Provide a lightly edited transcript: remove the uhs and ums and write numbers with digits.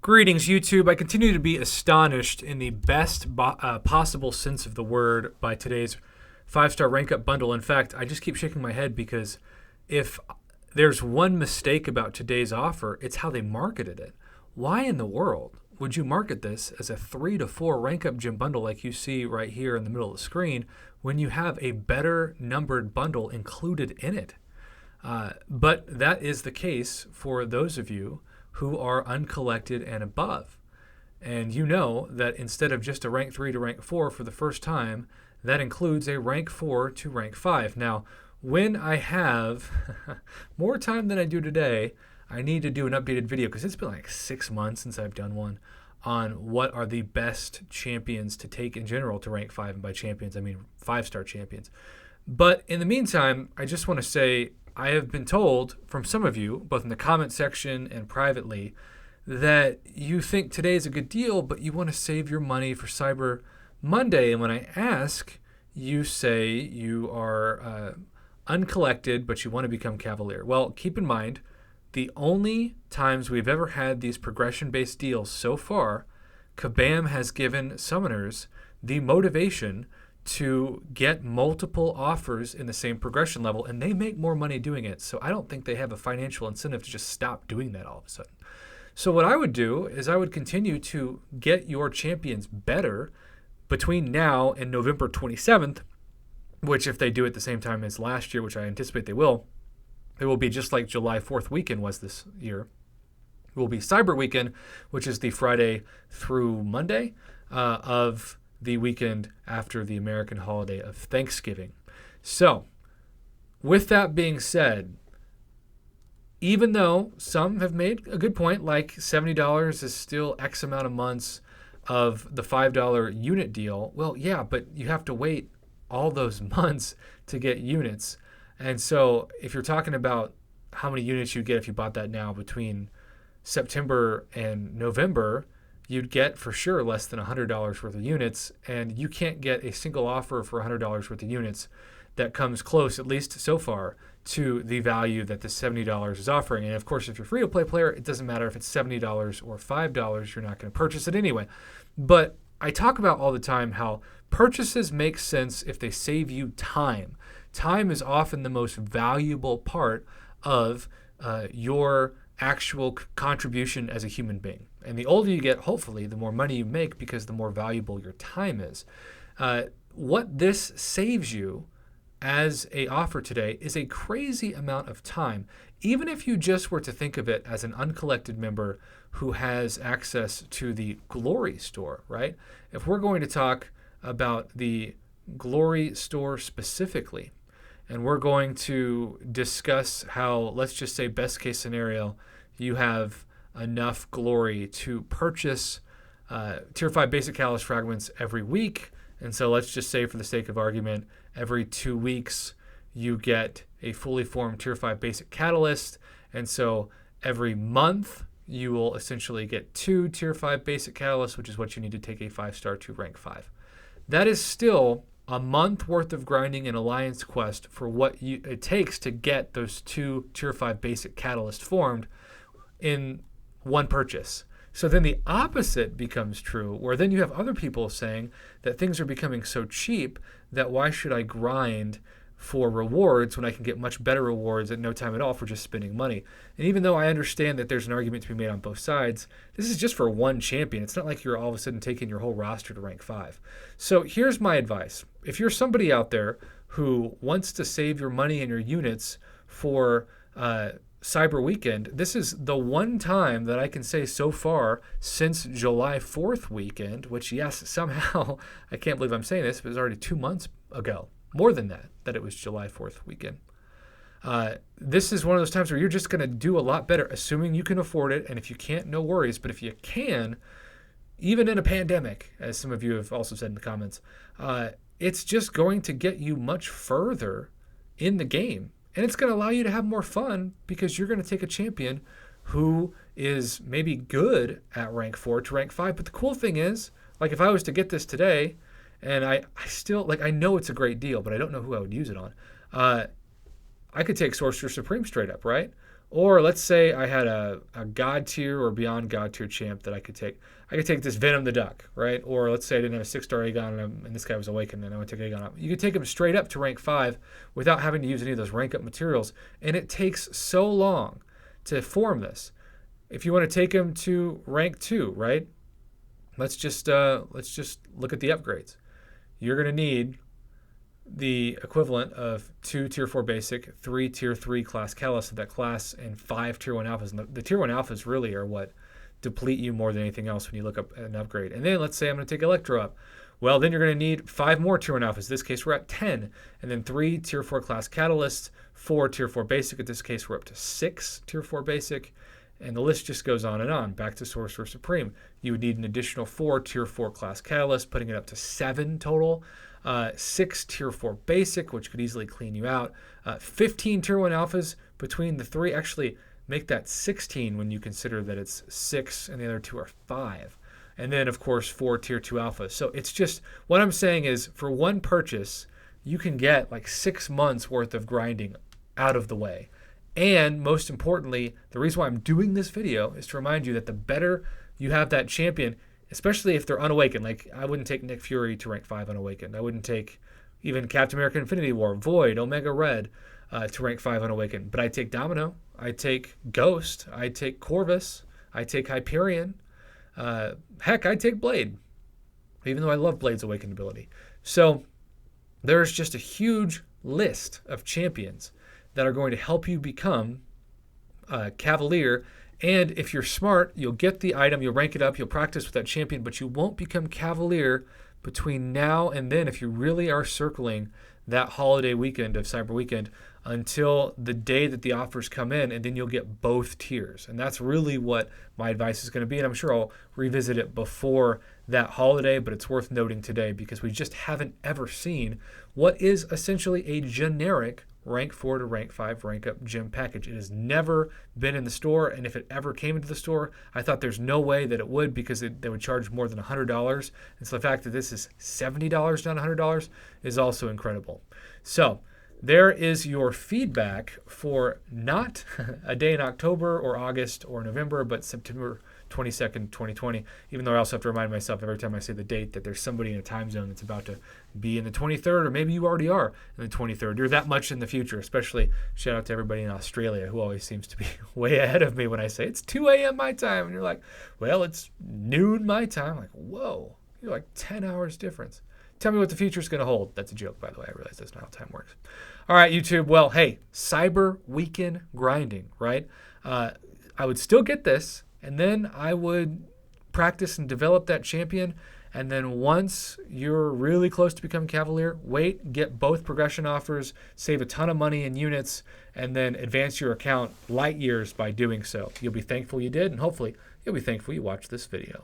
Greetings, YouTube. I continue to be astonished in the best possible sense of the word by today's 5-star rank up bundle. In fact, I just keep shaking my head because if there's one mistake about today's offer, it's how they marketed it. Why in the world would you market this as a 3 to 4 rank up gym bundle like you see right here in the middle of the screen when you have a better numbered bundle included in it? But that is the case for those of you who are uncollected and above. And you know that instead of just a rank 3 to rank 4 for the first time, that includes a rank 4 to rank 5. Now, when I have more time than I do today, I need to do an updated video because it's been like 6 months since I've done one on what are the best champions to take in general to rank 5. And by champions, I mean 5-star champions. But in the meantime, I just want to say I have been told from some of you, both in the comment section and privately, that you think today is a good deal, but you want to save your money for Cyber Monday. And when I ask, you say you are uncollected, but you want to become Cavalier. Well, keep in mind, the only times we've ever had these progression-based deals so far, Kabam has given summoners the motivation to get multiple offers in the same progression level, and they make more money doing it. So I don't think they have a financial incentive to just stop doing that all of a sudden. So what I would do is I would continue to get your champions better between now and November 27th, which if they do it the same time as last year, which I anticipate they will, it will be just like July 4th weekend was this year. It will be Cyber Weekend, which is the Friday through Monday of the weekend after the American holiday of Thanksgiving. So, with that being said, even though some have made a good point, like $70 is still X amount of months of the $5 unit deal, well, yeah, but you have to wait all those months to get units. And so if you're talking about how many units you get if you bought that now between September and November, you'd get for sure less than $100 worth of units, and you can't get a single offer for $100 worth of units that comes close, at least so far, to the value that the $70 is offering. And of course, if you're a free-to-play player, it doesn't matter if it's $70 or $5, you're not going to purchase it anyway. But I talk about all the time how purchases make sense if they save you time. Time is often the most valuable part of your actual contribution as a human being. And the older you get, hopefully, the more money you make because the more valuable your time is. What this saves you as a offer today is a crazy amount of time. Even if you just were to think of it as an uncollected member who has access to the Glory store, right? If we're going to talk about the Glory store specifically, and we're going to discuss how, let's just say best case scenario, you have enough glory to purchase Tier 5 basic catalyst fragments every week. And so let's just say for the sake of argument, every 2 weeks you get a fully formed Tier 5 basic catalyst. And so every month you will essentially get 2 Tier 5 basic catalysts, which is what you need to take a 5-star to rank 5. That is still a month worth of grinding in Alliance Quest for what it takes to get those 2 Tier 5 basic catalysts formed in one purchase. So then the opposite becomes true, where then you have other people saying that things are becoming so cheap that why should I grind for rewards when I can get much better rewards at no time at all for just spending money? And even though I understand that there's an argument to be made on both sides, this is just for one champion. It's not like you're all of a sudden taking your whole roster to rank 5. So here's my advice. If you're somebody out there who wants to save your money and your units for Cyber Weekend, this is the one time that I can say so far since July 4th weekend, which yes, somehow, I can't believe I'm saying this, but it was already 2 months ago, more than that it was July 4th weekend. This is one of those times where you're just going to do a lot better, assuming you can afford it, and if you can't, no worries, but if you can, even in a pandemic, as some of you have also said in the comments, it's just going to get you much further in the game. And it's going to allow you to have more fun because you're going to take a champion who is maybe good at rank 4 to rank 5. But the cool thing is, like if I was to get this today, and I still, like I know it's a great deal, but I don't know who I would use it on. I could take Sorcerer Supreme straight up, right? Or let's say I had a God tier or beyond God tier champ that I could take. I could take this Venom the Duck, right? Or let's say I didn't have a 6-star Aegon and this guy was Awakened and I would take Aegon up. You could take him straight up to rank 5 without having to use any of those rank up materials. And it takes so long to form this. If you want to take him to rank 2, right? Let's just look at the upgrades. You're going to need the equivalent of 2 tier 4 basic, 3 tier 3 class catalyst of that class, and 5 tier 1 alphas. And the tier 1 alphas really are what deplete you more than anything else when you look up an upgrade. And then let's say I'm going to take Electro up. Well, then you're going to need 5 more tier 1 alphas. In this case, we're at 10. And then 3 tier 4 class catalysts, 4 tier 4 basic. In this case, we're up to 6 tier 4 basic. And the list just goes on and on. Back to Sorcerer Supreme. You would need an additional 4 tier 4 class catalysts, putting it up to 7 total. 6 tier 4 basic, which could easily clean you out. 15 tier 1 alphas between the 3. Actually, make that 16 when you consider that it's 6 and the other 2 are 5. And then, of course, 4 tier 2 alphas. So it's just, what I'm saying is, for one purchase, you can get like 6 months worth of grinding out of the way. And most importantly, the reason why I'm doing this video is to remind you that the better you have that champion, especially if they're unawakened. Like, I wouldn't take Nick Fury to rank 5 unawakened. I wouldn't take even Captain America Infinity War, Void, Omega Red to rank 5 unawakened. But I take Domino, I take Ghost, I take Corvus, I take Hyperion. Heck, I take Blade, even though I love Blade's awakened ability. So there's just a huge list of champions that are going to help you become Cavalier. And if you're smart, you'll get the item, you'll rank it up, you'll practice with that champion, but you won't become Cavalier between now and then if you really are circling that holiday weekend of Cyber Weekend until the day that the offers come in, and then you'll get both tiers. And that's really what my advice is going to be, and I'm sure I'll revisit it before that holiday, but it's worth noting today because we just haven't ever seen what is essentially a generic rank 4 to rank 5 rank up gem package. It has never been in the store, and if it ever came into the store, I thought there's no way that it would because they would charge more than $100. And so the fact that this is $70, not $100, is also incredible. So there is your feedback for not a day in October or August or November, but September 22nd, 2020, even though I also have to remind myself every time I say the date that there's somebody in a time zone that's about to be in the 23rd, or maybe you already are in the 23rd. You're that much in the future, especially shout out to everybody in Australia who always seems to be way ahead of me when I say it's 2 a.m. my time. And you're like, well, it's noon my time. I'm like, whoa, you're like 10 hours difference. Tell me what the future is going to hold. That's a joke, by the way. I realize that's not how time works. All right, YouTube. Well, hey, Cyber Weekend grinding, right? I would still get this, and then I would practice and develop that champion. And then once you're really close to becoming Cavalier, wait, get both progression offers, save a ton of money in units, and then advance your account light years by doing so. You'll be thankful you did, and hopefully you'll be thankful you watched this video.